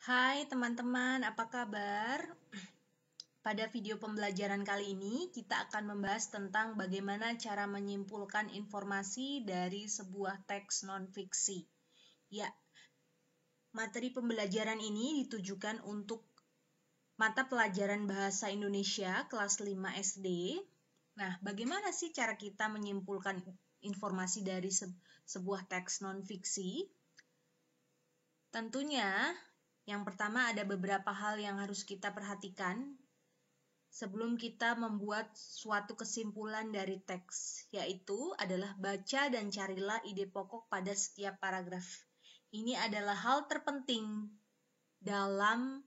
Hai teman-teman, apa kabar? Pada video pembelajaran kali ini, kita akan membahas tentang bagaimana cara menyimpulkan informasi dari sebuah teks non-fiksi. Ya, materi pembelajaran ini ditujukan untuk mata pelajaran Bahasa Indonesia kelas 5 SD. Nah, bagaimana sih cara kita menyimpulkan informasi dari sebuah teks non-fiksi? Tentunya, yang pertama ada beberapa hal yang harus kita perhatikan sebelum kita membuat suatu kesimpulan dari teks, yaitu adalah baca dan carilah ide pokok pada setiap paragraf. Ini adalah hal terpenting dalam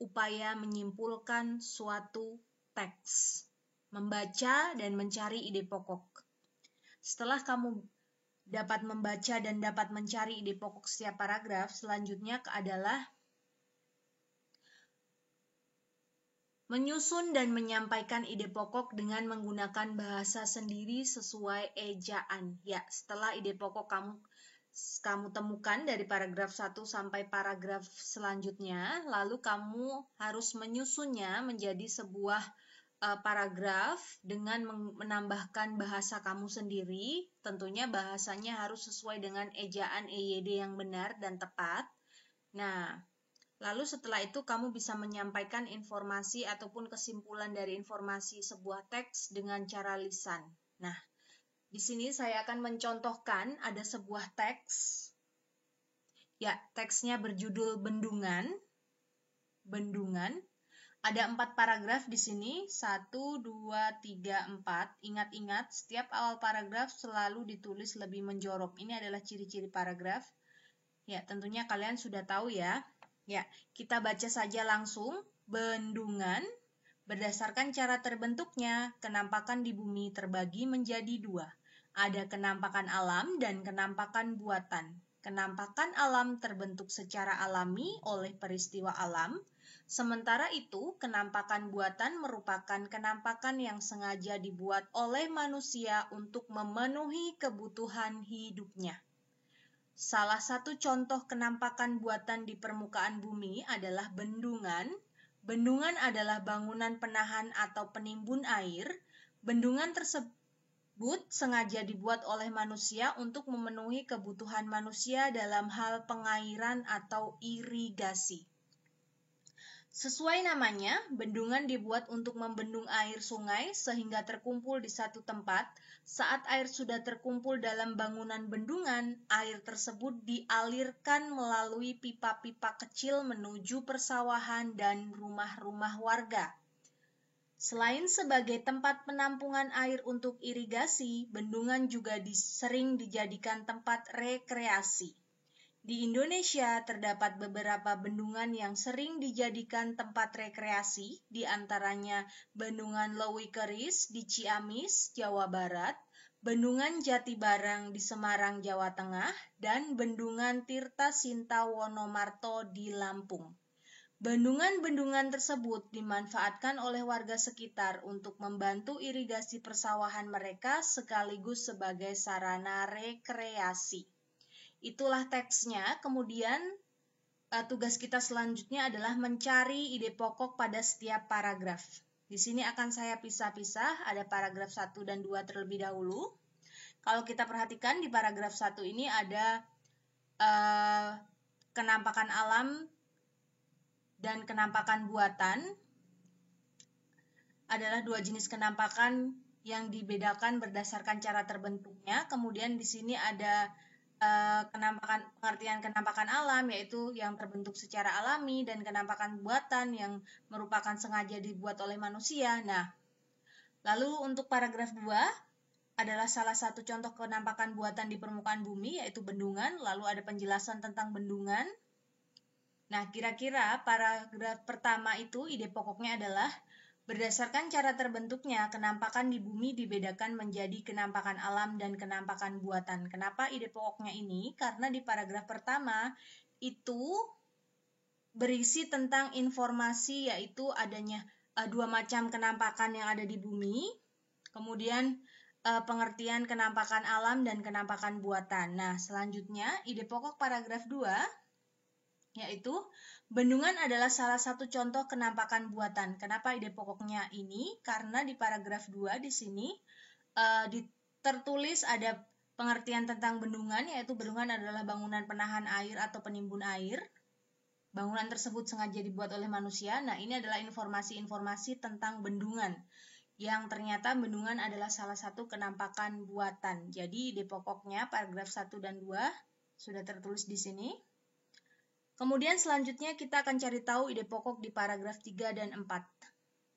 upaya menyimpulkan suatu teks, membaca dan mencari ide pokok. Setelah kamu dapat membaca dan dapat mencari ide pokok setiap paragraf, selanjutnya adalah menyusun dan menyampaikan ide pokok dengan menggunakan bahasa sendiri sesuai ejaan. Ya, setelah ide pokok kamu temukan dari paragraf 1 sampai paragraf selanjutnya, lalu kamu harus menyusunnya menjadi sebuah paragraf dengan menambahkan bahasa kamu sendiri. Tentunya bahasanya harus sesuai dengan ejaan EYD yang benar dan tepat. Nah, lalu setelah itu kamu bisa menyampaikan informasi ataupun kesimpulan dari informasi sebuah teks dengan cara lisan. Nah, di sini saya akan mencontohkan ada sebuah teks. Ya, teksnya berjudul Bendungan. Bendungan. Ada 4 paragraf di sini, 1, 2, 3, 4. Ingat-ingat, setiap awal paragraf selalu ditulis lebih menjorok. Ini adalah ciri-ciri paragraf. Ya, tentunya kalian sudah tahu ya. Ya, kita baca saja langsung. Bendungan, berdasarkan cara terbentuknya, kenampakan di bumi terbagi menjadi 2. Ada kenampakan alam dan kenampakan buatan. Kenampakan alam terbentuk secara alami oleh peristiwa alam, sementara itu kenampakan buatan merupakan kenampakan yang sengaja dibuat oleh manusia untuk memenuhi kebutuhan hidupnya. Salah satu contoh kenampakan buatan di permukaan bumi adalah bendungan. Bendungan adalah bangunan penahan atau penimbun air. Bendungan tersebut sengaja dibuat oleh manusia untuk memenuhi kebutuhan manusia dalam hal pengairan atau irigasi. Sesuai namanya, bendungan dibuat untuk membendung air sungai sehingga terkumpul di satu tempat. Saat air sudah terkumpul dalam bangunan bendungan, air tersebut dialirkan melalui pipa-pipa kecil menuju persawahan dan rumah-rumah warga. Selain sebagai tempat penampungan air untuk irigasi, bendungan juga sering dijadikan tempat rekreasi. Di Indonesia terdapat beberapa bendungan yang sering dijadikan tempat rekreasi, di antaranya Bendungan Lewi Keris di Ciamis, Jawa Barat, Bendungan Jatibarang di Semarang, Jawa Tengah, dan Bendungan Tirta Sinta Wonomarto di Lampung. Bendungan-bendungan tersebut dimanfaatkan oleh warga sekitar untuk membantu irigasi persawahan mereka sekaligus sebagai sarana rekreasi. Itulah teksnya. Kemudian tugas kita selanjutnya adalah mencari ide pokok pada setiap paragraf. Di sini akan saya pisah-pisah, ada paragraf 1 dan 2 terlebih dahulu. Kalau kita perhatikan di paragraf 1 ini ada kenampakan alam dan kenampakan buatan. Adalah 2 jenis kenampakan yang dibedakan berdasarkan cara terbentuknya. Kemudian di sini ada pengertian kenampakan alam, yaitu yang terbentuk secara alami, dan kenampakan buatan yang merupakan sengaja dibuat oleh manusia. Nah, lalu untuk paragraf 2 adalah salah satu contoh kenampakan buatan di permukaan bumi, yaitu bendungan. Lalu ada penjelasan tentang bendungan. Nah, kira-kira paragraf pertama itu ide pokoknya adalah berdasarkan cara terbentuknya, kenampakan di bumi dibedakan menjadi kenampakan alam dan kenampakan buatan. Kenapa ide pokoknya ini? Karena di paragraf pertama itu berisi tentang informasi, yaitu adanya 2 macam kenampakan yang ada di bumi, kemudian pengertian kenampakan alam dan kenampakan buatan. Nah, selanjutnya ide pokok paragraf 2 yaitu bendungan adalah salah satu contoh kenampakan buatan. Kenapa ide pokoknya ini? Karena di paragraf 2 di sini tertulis ada pengertian tentang bendungan, yaitu bendungan adalah bangunan penahan air atau penimbun air. Bangunan tersebut sengaja dibuat oleh manusia. Nah, ini adalah informasi-informasi tentang bendungan, yang ternyata bendungan adalah salah satu kenampakan buatan. Jadi, ide pokoknya paragraf 1 dan 2 sudah tertulis di sini. Kemudian selanjutnya kita akan cari tahu ide pokok di paragraf 3 dan 4.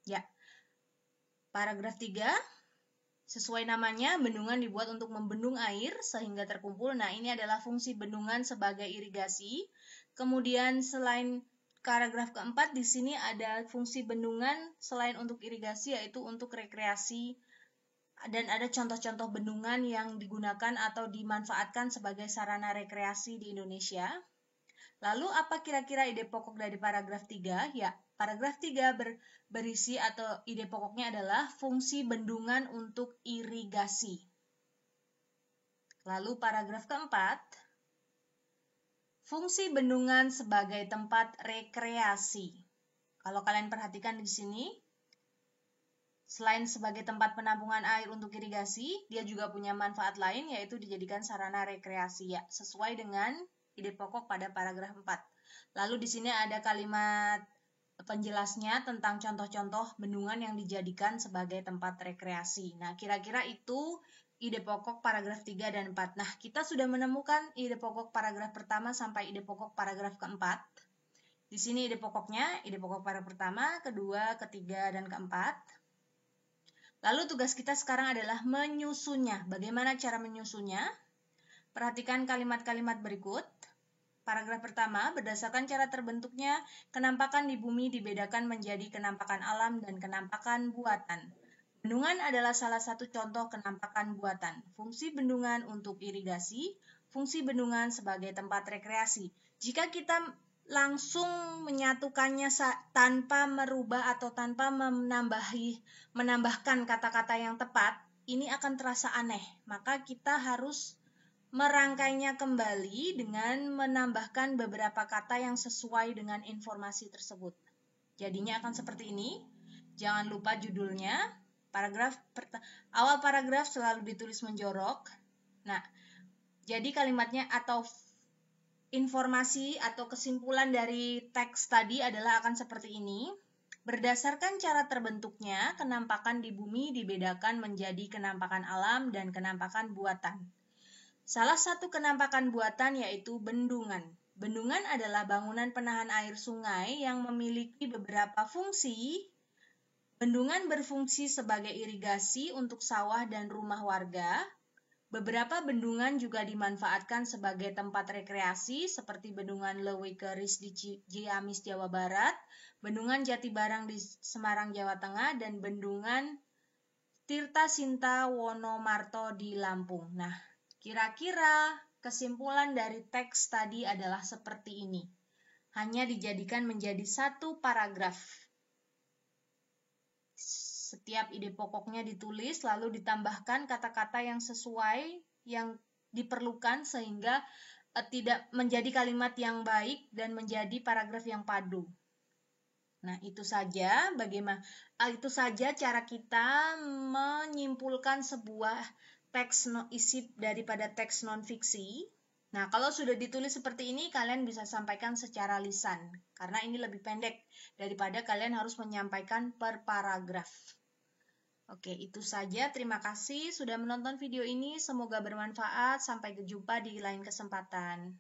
Ya, paragraf 3, sesuai namanya, bendungan dibuat untuk membendung air sehingga terkumpul. Nah, ini adalah fungsi bendungan sebagai irigasi. Kemudian selain paragraf keempat, di sini ada fungsi bendungan selain untuk irigasi, yaitu untuk rekreasi. Dan ada contoh-contoh bendungan yang digunakan atau dimanfaatkan sebagai sarana rekreasi di Indonesia. Lalu apa kira-kira ide pokok dari paragraf 3? Ya, paragraf 3 berisi atau ide pokoknya adalah fungsi bendungan untuk irigasi. Lalu paragraf keempat, fungsi bendungan sebagai tempat rekreasi. Kalau kalian perhatikan di sini, selain sebagai tempat penampungan air untuk irigasi, dia juga punya manfaat lain, yaitu dijadikan sarana rekreasi, ya, sesuai dengan ide pokok pada paragraf 4. Lalu di sini ada kalimat penjelasnya tentang contoh-contoh bendungan yang dijadikan sebagai tempat rekreasi. Nah, kira-kira itu ide pokok paragraf 3 dan 4. Nah, kita sudah menemukan ide pokok paragraf pertama sampai ide pokok paragraf keempat. Di sini ide pokoknya, ide pokok paragraf pertama, kedua, ketiga, dan keempat. Lalu tugas kita sekarang adalah menyusunnya. Bagaimana cara menyusunnya? Perhatikan kalimat-kalimat berikut. Paragraf pertama, berdasarkan cara terbentuknya, kenampakan di bumi dibedakan menjadi kenampakan alam dan kenampakan buatan. Bendungan adalah salah satu contoh kenampakan buatan. Fungsi bendungan untuk irigasi, fungsi bendungan sebagai tempat rekreasi. Jika kita langsung menyatukannya tanpa merubah atau tanpa menambahkan kata-kata yang tepat, ini akan terasa aneh. Maka kita harus merangkainya kembali dengan menambahkan beberapa kata yang sesuai dengan informasi tersebut. Jadinya akan seperti ini. Jangan lupa judulnya. Awal paragraf selalu ditulis menjorok. Nah, jadi kalimatnya atau informasi atau kesimpulan dari teks tadi adalah akan seperti ini. Berdasarkan cara terbentuknya, kenampakan di bumi dibedakan menjadi kenampakan alam dan kenampakan buatan. Salah satu kenampakan buatan yaitu bendungan. Bendungan adalah bangunan penahan air sungai yang memiliki beberapa fungsi. Bendungan berfungsi sebagai irigasi untuk sawah dan rumah warga. Beberapa bendungan juga dimanfaatkan sebagai tempat rekreasi seperti Bendungan Lewi Keris di Ciamis, Jawa Barat, Bendungan Jatibarang di Semarang, Jawa Tengah, dan Bendungan Tirta Sinta Wonomarto di Lampung. Nah, kira-kira kesimpulan dari teks tadi adalah seperti ini. Hanya dijadikan menjadi satu paragraf. Setiap ide pokoknya ditulis, lalu ditambahkan kata-kata yang sesuai, yang diperlukan sehingga tidak menjadi kalimat yang baik dan menjadi paragraf yang padu. Nah, itu saja cara kita menyimpulkan sebuah isi daripada teks non-fiksi. Nah, kalau sudah ditulis seperti ini, kalian bisa sampaikan secara lisan, karena ini lebih pendek daripada kalian harus menyampaikan per paragraf. Oke, itu saja. Terima kasih sudah menonton video ini. Semoga bermanfaat. Sampai jumpa di lain kesempatan.